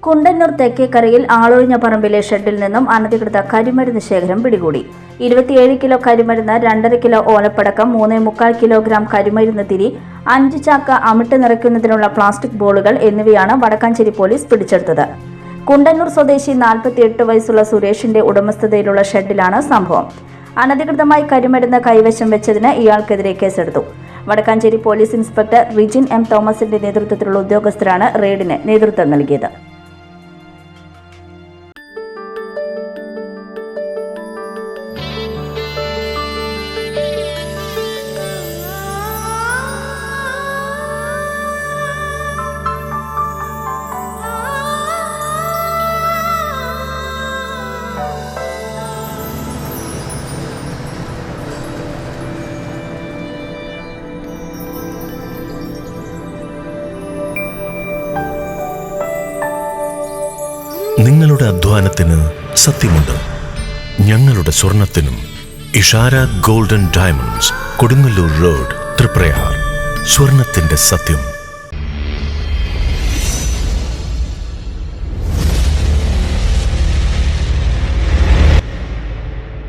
കുണ്ടന്നൂർ തെക്കേക്കരയിൽ ആളൊഴിഞ്ഞ പറമ്പിലെ ഷെഡിൽ നിന്നും അനധികൃത കരിമരുന്ന് ശേഖരം പിടികൂടി. 27 കിലോ കരിമരുന്ന്, 2.5 കിലോ ഓലപ്പടക്കം, 3.25 കിലോഗ്രാം കരിമരുന്ന് തിരി, 5 ചാക്ക് അമിട്ട് നിറയ്ക്കുന്നതിനുള്ള പ്ലാസ്റ്റിക് ബോളുകൾ എന്നിവയാണ് വടക്കാഞ്ചേരി പോലീസ് പിടിച്ചെടുത്തത്. കുണ്ടന്നൂർ സ്വദേശി 48 വയസ്സുള്ള സുരേഷിന്റെ ഉടമസ്ഥതയിലുള്ള ഷെഡിലാണ് സംഭവം. അനധികൃതമായി കരിമരുന്ന് കൈവശം വെച്ചതിന് ഇയാൾക്കെതിരെ കേസെടുത്തു. Vadakkanchery police inspector Rijin M തോമസിന്റെ നേതൃത്വത്തിലുള്ള ഉദ്യോഗസ്ഥരാണ് റെയ്ഡിന് നേതൃത്വം നൽകിയത്. നിങ്ങളുടെ അധ്വാനത്തിന് സത്യമുണ്ട്. ഞങ്ങളുടെ സ്വർണത്തിനും. Ishara golden diamonds, Kodungallur road, Triprayar. സ്വർണത്തിന്റെ സത്യം.